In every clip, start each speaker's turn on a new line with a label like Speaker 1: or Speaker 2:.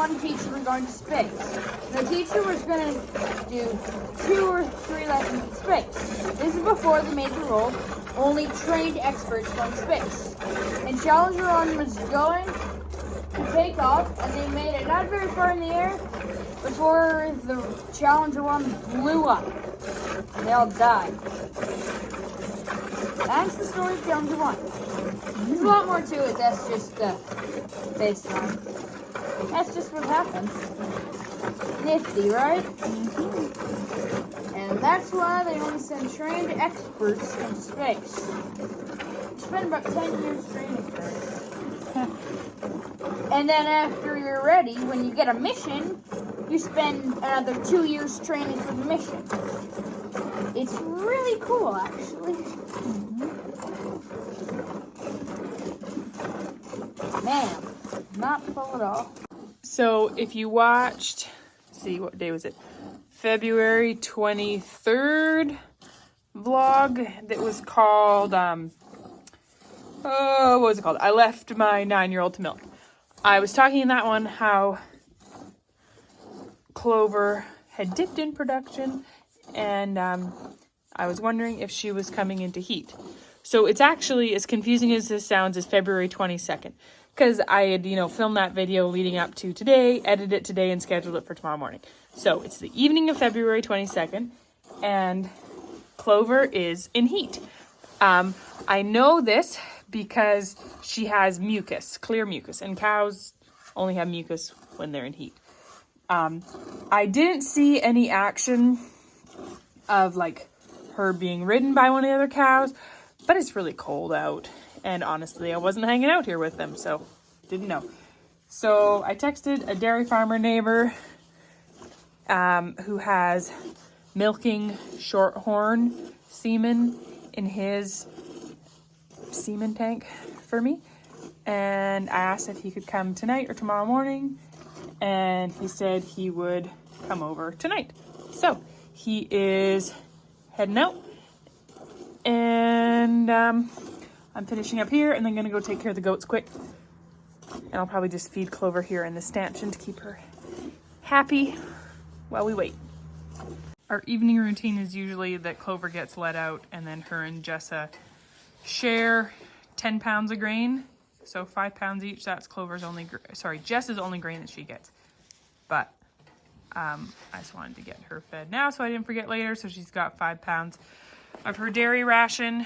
Speaker 1: one teacher were going to space. The teacher was going to do 2 or 3 lessons in space. This is before they made the rule, only trained experts go to space. And Challenger 1 was going to take off, and they made it not very far in the air before the Challenger 1 blew up. They all died. That's the story of Challenger 1. There's a lot more to it, that's just based on. That's just what happens. Nifty, right? Mm-hmm. And that's why they only send trained experts into space. You spend about 10 years training for it. And then after you're ready, when you get a mission, you spend another 2 years training for the mission. It's really cool, actually. Man, not full at all.
Speaker 2: So if you watched, let's see, what day was it? February 23rd vlog that was called, what was it called? I left my 9-year-old to milk. I was talking in that one how Clover had dipped in production, and I was wondering if she was coming into heat. So it's actually, as confusing as this sounds, is February 22nd. Because I had, filmed that video leading up to today, edited it today, and scheduled it for tomorrow morning. So it's the evening of February 22nd, and Clover is in heat. I know this because she has mucus, clear mucus, and cows only have mucus when they're in heat. I didn't see any action of her being ridden by one of the other cows, but it's really cold out, and honestly I wasn't hanging out here with them, so didn't know. So I texted a dairy farmer neighbor who has milking shorthorn semen in his semen tank for me, and I asked if he could come tonight or tomorrow morning, and he said he would come over tonight. So he is heading out, and I'm finishing up here and then gonna go take care of the goats quick, and I'll probably just feed Clover here in the stanchion to keep her happy while we wait. Our evening routine is usually that Clover gets let out, and then her and Jessa share 10 pounds of grain, so 5 pounds each. That's Clover's only, Jessa's only grain that she gets. But I just wanted to get her fed now so I didn't forget later. So she's got 5 pounds of her dairy ration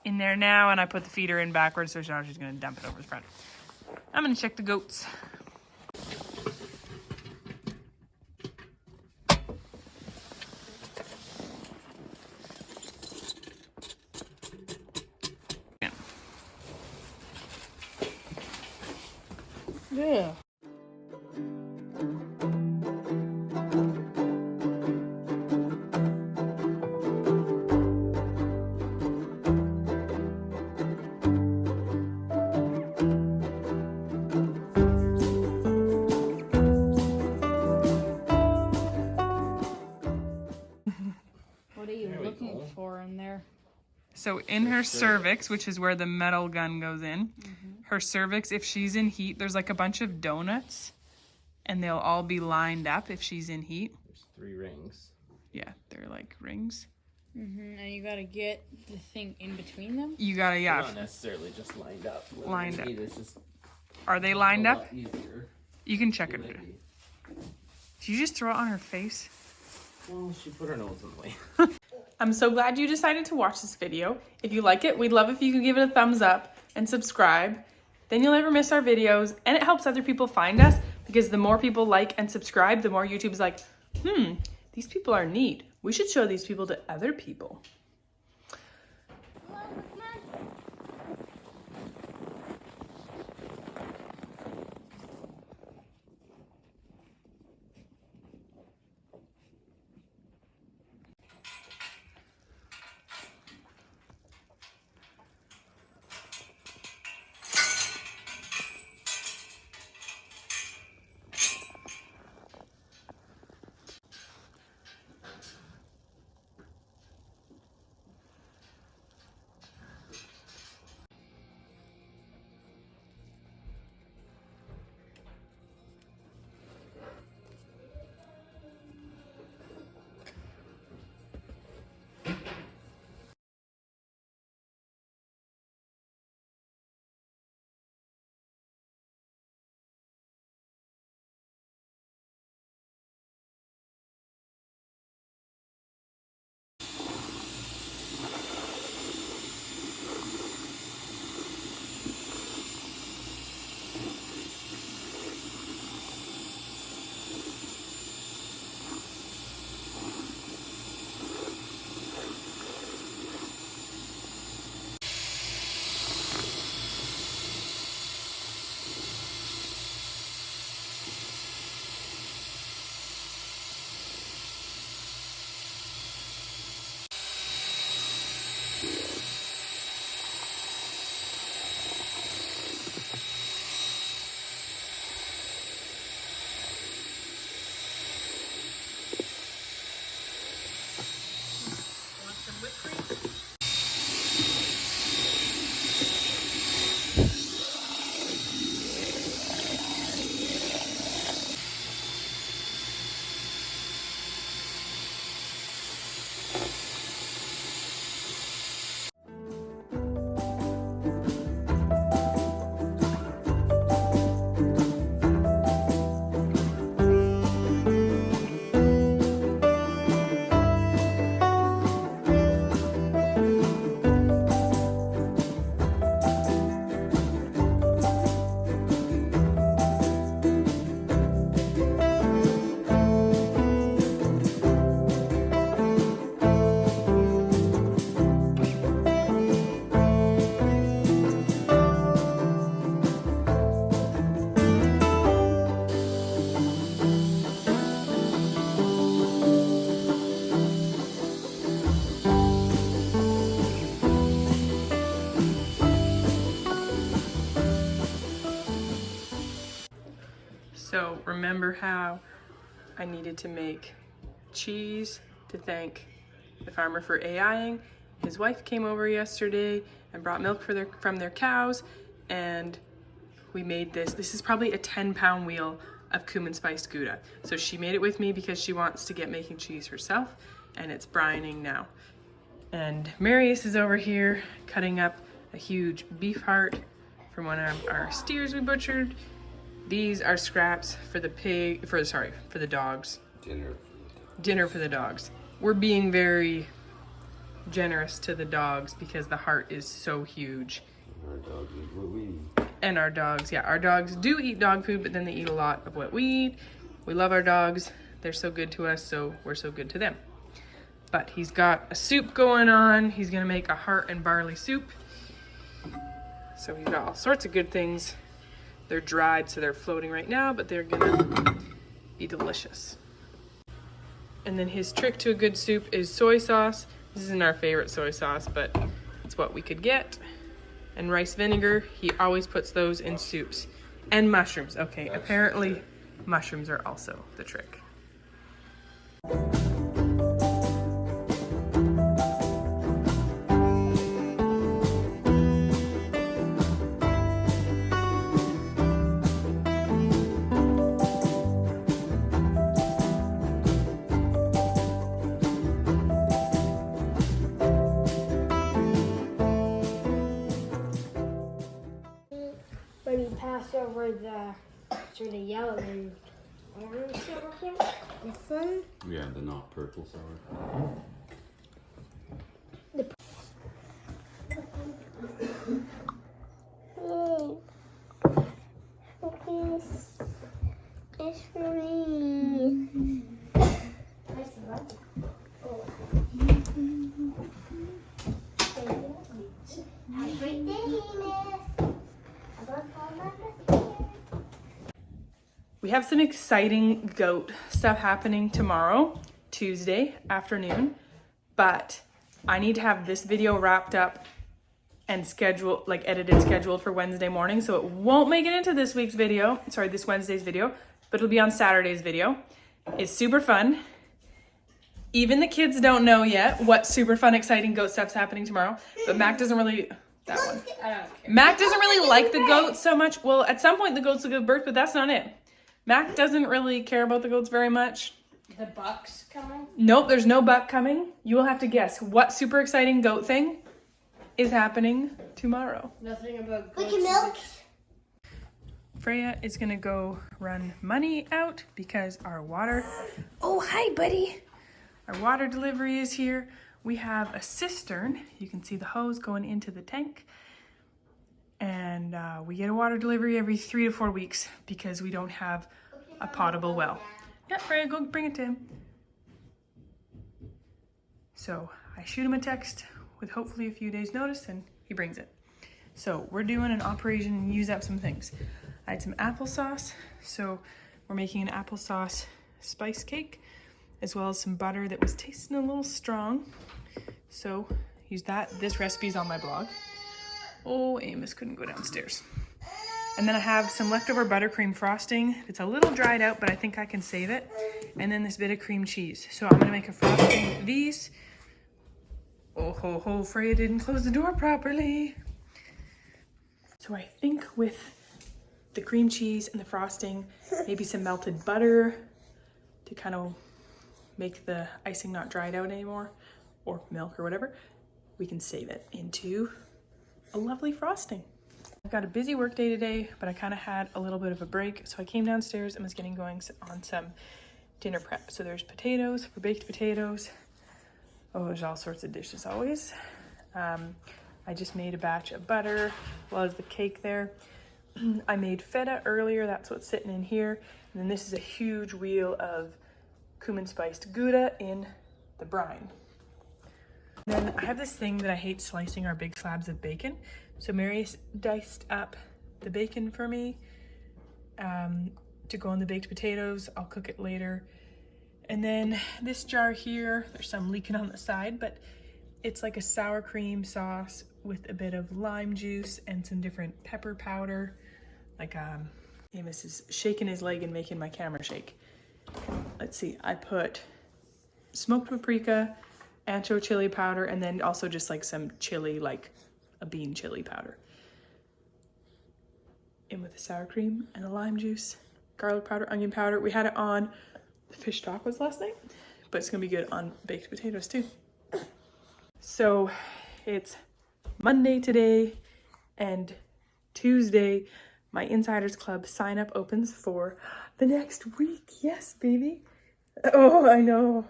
Speaker 2: in there now, and I put the feeder in backwards, so now she's going to dump it over the front. I'm going to check the goats. Yeah.
Speaker 1: What are you looking for in there?
Speaker 2: So in her cervix, which is where the metal gun goes in, her cervix, if she's in heat, there's like a bunch of donuts, and they'll all be lined up if she's in heat.
Speaker 3: There's 3 rings.
Speaker 2: Yeah, they're like rings.
Speaker 1: And you gotta get the thing in between them?
Speaker 2: You gotta,
Speaker 3: They're
Speaker 2: yeah.
Speaker 3: not necessarily just lined up.
Speaker 2: Lined up.
Speaker 3: It's just
Speaker 2: Are they lined
Speaker 3: a
Speaker 2: up?
Speaker 3: lot easier.
Speaker 2: You can check it.
Speaker 3: Maybe.
Speaker 2: Did you just throw it on her face?
Speaker 3: Well, she put her nose in the way.
Speaker 2: I'm so glad you decided to watch this video. If you like it, we'd love if you could give it a thumbs up and subscribe. Then you'll never miss our videos, and it helps other people find us, because the more people like and subscribe, the more YouTube's like, these people are neat. We should show these people to other people. So remember how I needed to make cheese to thank the farmer for AIing? His wife came over yesterday and brought milk from their cows, and we made this. This is probably a 10-pound wheel of cumin spiced Gouda. So she made it with me because she wants to get making cheese herself, and it's brining now. And Marius is over here cutting up a huge beef heart from one of our steers we butchered. These are scraps for the for the dogs. Dinner for the dogs. We're being very generous to the dogs because the heart is so huge.
Speaker 4: Our dogs eat what we eat.
Speaker 2: And our dogs, yeah, our dogs do eat dog food, but then they eat a lot of what we eat. We love our dogs. They're so good to us, so we're so good to them. But he's got a soup going on. He's gonna make a heart and barley soup. So he's got all sorts of good things. They're dried, so they're floating right now, but they're gonna be delicious. And then his trick to a good soup is soy sauce. This isn't our favorite soy sauce, but it's what we could get. And rice vinegar, he always puts those in soups. And mushrooms, okay, apparently mushrooms are also the trick.
Speaker 5: When you pass over the sort of yellow and orange over here, this one.
Speaker 4: Yeah, the not purple sour.
Speaker 5: It's for me. Have a great day, Miss.
Speaker 2: We have some exciting goat stuff happening tomorrow, Tuesday afternoon, but I need to have this video wrapped up and scheduled, like edited, scheduled for Wednesday morning, so it won't make it into this week's video, sorry, this Wednesday's video, but it'll be on Saturday's video. It's super fun. Even the kids don't know yet what super fun, exciting goat stuff's happening tomorrow, but Mac doesn't really, that one.
Speaker 1: I don't care.
Speaker 2: Mac doesn't really like the goats so much. Well, at some point the goats will give birth, but that's not it. Mac doesn't really care about the goats very much.
Speaker 1: The buck's coming?
Speaker 2: Nope, there's no buck coming. You will have to guess what super exciting goat thing is happening tomorrow.
Speaker 1: Nothing about
Speaker 5: We
Speaker 1: goats.
Speaker 5: can milk.
Speaker 2: Freya is gonna go run money out because our water, oh hi buddy, our water delivery is here. We have a cistern. You can see the hose going into the tank, and we get a water delivery every 3 to 4 weeks because we don't have a potable well. Yeah, Freya, go bring it to him. So I shoot him a text with hopefully a few days notice and he brings it. So we're doing an operation and use up some things. I had some applesauce, so we're making an applesauce spice cake, as well as some butter that was tasting a little strong. So use that. This recipe's on my blog. Oh, Amos couldn't go downstairs. And then I have some leftover buttercream frosting. It's a little dried out, but I think I can save it. And then this bit of cream cheese. So I'm gonna make a frosting with these. Oh ho ho, Freya didn't close the door properly. So I think with the cream cheese and the frosting, maybe some melted butter to kind of make the icing not dried out anymore, or milk or whatever, we can save it into a lovely frosting. I've got a busy work day today, but I kind of had a little bit of a break, so I came downstairs and was getting going on some dinner prep. So there's potatoes for baked potatoes. Oh, there's all sorts of dishes always. I just made a batch of butter, as well as the cake there. I made feta earlier, that's what's sitting in here. And then this is a huge wheel of cumin spiced Gouda in the brine. Then I have this thing that I hate slicing our big slabs of bacon. So Marius diced up the bacon for me to go on the baked potatoes. I'll cook it later. And then this jar here, there's some leaking on the side, but it's like a sour cream sauce with a bit of lime juice and some different pepper powder, like Amos is shaking his leg and making my camera shake. Let's see, I put smoked paprika, ancho chili powder, and then also just like some chili, like a bean chili powder. In with the sour cream and the lime juice, garlic powder, onion powder. We had it on the fish tacos last night, but it's gonna be good on baked potatoes too. So it's Monday today, and Tuesday, my Insiders Club sign up opens for the next week. Yes, baby. Oh, I know.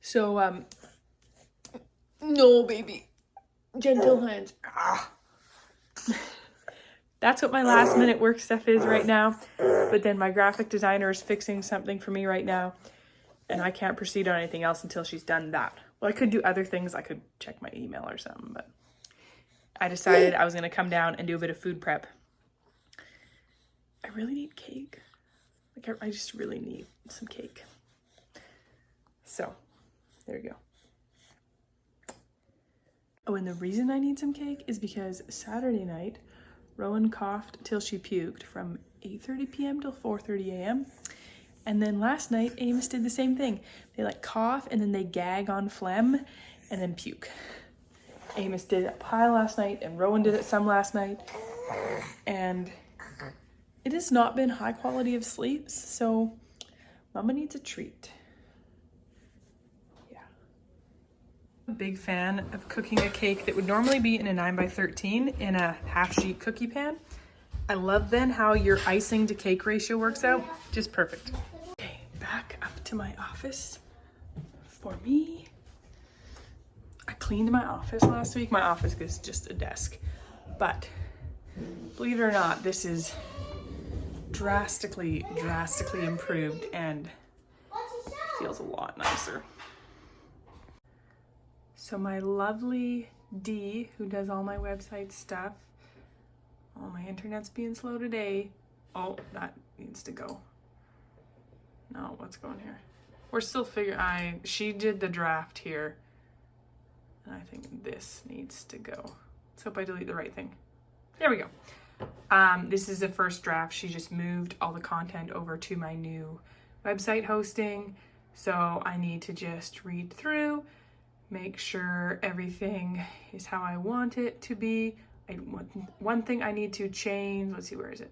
Speaker 2: So, no, baby. Gentle hands. That's what my last minute work stuff is right now. But then my graphic designer is fixing something for me right now, and I can't proceed on anything else until she's done that. Well, I could do other things. I could check my email or something, but I decided I was going to come down and do a bit of food prep. I really need cake. Like, I just really need some cake. So, there you go. Oh, and the reason I need some cake is because Saturday night, Rowan coughed till she puked from 8:30 p.m. till 4:30 a.m. And then last night, Amos did the same thing. They like cough and then they gag on phlegm and then puke. Amos did a pile last night and Rowan did it some last night. And it has not been high quality of sleeps, so Mama needs a treat. Yeah. I'm a big fan of cooking a cake that would normally be in a 9x13 in a half-sheet cookie pan. I love then how your icing to cake ratio works out. Just perfect. Okay, back up to my office for me. I cleaned my office last week. My office is just a desk, but believe it or not, this is drastically improved and feels a lot nicer. So my lovely Dee, who does all my website stuff, oh, my internet's being slow today. Oh, that needs to go. No, what's going here? We're still figuring, she did the draft here. And I think this needs to go. Let's hope I delete the right thing. There we go. This is the first draft. She just moved all the content over to my new website hosting. So I need to just read through, make sure everything is how I want it to be. One thing I need to change, let's see, where is it?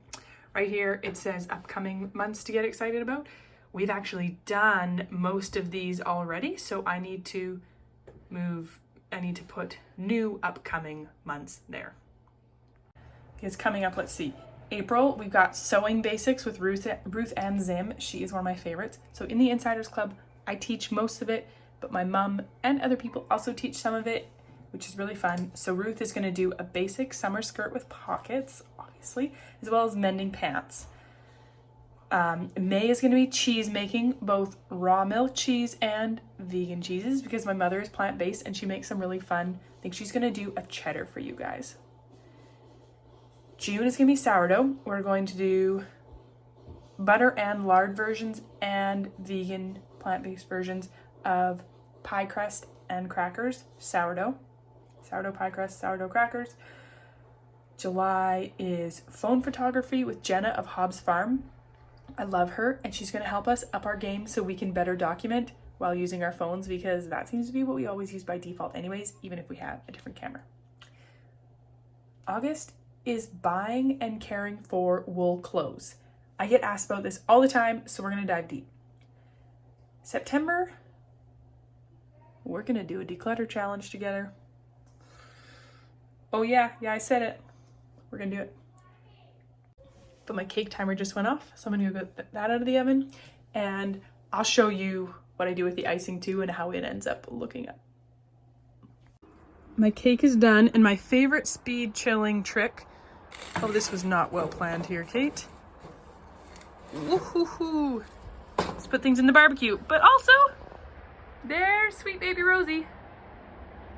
Speaker 2: Right here, it says upcoming months to get excited about. We've actually done most of these already, so I need to put new upcoming months there. It's coming up, let's see. April, we've got sewing basics with Ruth Ann Zim. She is one of my favorites. So in the Insiders Club, I teach most of it, but my mom and other people also teach some of it, which is really fun. So Ruth is gonna do a basic summer skirt with pockets, obviously, as well as mending pants. May is gonna be cheese making, both raw milk cheese and vegan cheeses, because my mother is plant-based and she makes some really fun. I think she's gonna do a cheddar for you guys. June is gonna be sourdough. We're going to do butter and lard versions and vegan plant-based versions of pie crust and crackers, sourdough pie crust, sourdough crackers. July is phone photography with Jenna of Hobbs Farm. I love her, and she's gonna help us up our game so we can better document while using our phones, because that seems to be what we always use by default anyways, even if we have a different camera. August is buying and caring for wool clothes. I get asked about this all the time, so we're gonna dive deep. September, we're gonna do a declutter challenge together. Oh yeah, I said it. We're gonna do it. But my cake timer just went off, so I'm gonna go get that out of the oven, and I'll show you what I do with the icing too and how it ends up looking up. My cake is done, and my favorite speed chilling trick. Oh, this was not well planned here, Kate. Woohoo! Let's put things in the barbecue, but also there's sweet baby Rosie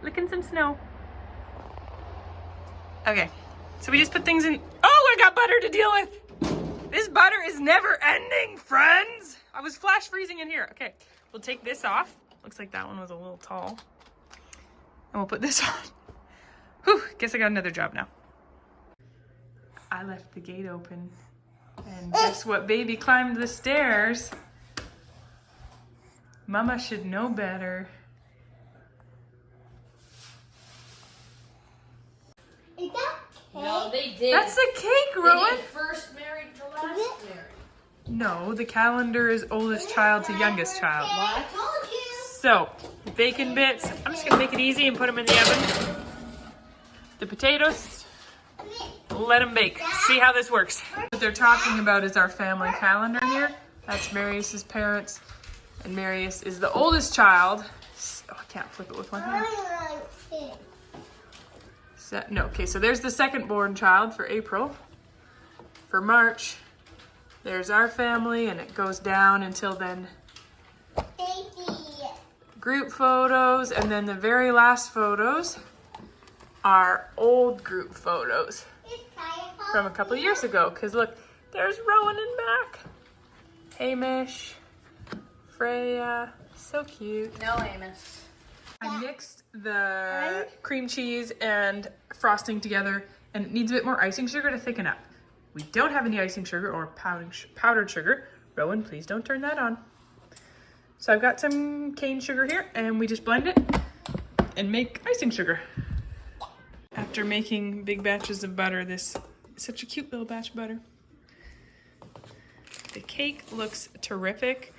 Speaker 2: licking some snow. Okay, so we just put things in. Oh, I got butter to deal with. This butter is never ending, friends. I was flash freezing in here. Okay, we'll take this off. Looks like that one was a little tall. And we'll put this on. Whew, guess I got another job now. I left the gate open And guess what? Baby climbed the stairs. Mama should know better.
Speaker 5: Is that cake?
Speaker 1: No, they did.
Speaker 2: That's the cake,
Speaker 1: They
Speaker 2: Rowan.
Speaker 1: did first married to last married.
Speaker 2: No, the calendar is oldest child to youngest child.
Speaker 5: I told you.
Speaker 2: So, bacon bits. I'm just gonna make it easy and put them in the oven. The potatoes, let them bake. See how this works. What they're talking about is our family calendar here. That's Marius's parents, and Marius is the oldest child. Oh, I can't flip it with one hand. No, okay, so there's the second born child for April. For March, there's our family, and it goes down until then. Group photos, and then the very last photos are old group photos from a couple of years ago. Because look, there's Rowan in back. Hamish, Freya, so cute.
Speaker 1: No, Amos.
Speaker 2: I mixed the cream cheese and frosting together, and it needs a bit more icing sugar to thicken up. We don't have any icing sugar or powdered sugar. Rowan, please don't turn that on. So I've got some cane sugar here, and we just blend it and make icing sugar. After making big batches of butter, this is such a cute little batch of butter. The cake looks terrific.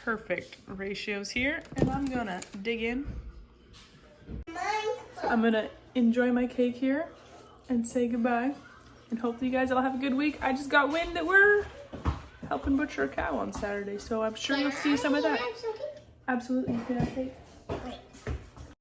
Speaker 2: Perfect ratios here, and I'm gonna dig in. So I'm gonna enjoy my cake here and say goodbye, and hopefully you guys all have a good week. I just got wind that we're helping butcher a cow on Saturday, so I'm sure you'll see some of that. Absolutely, you can have cake.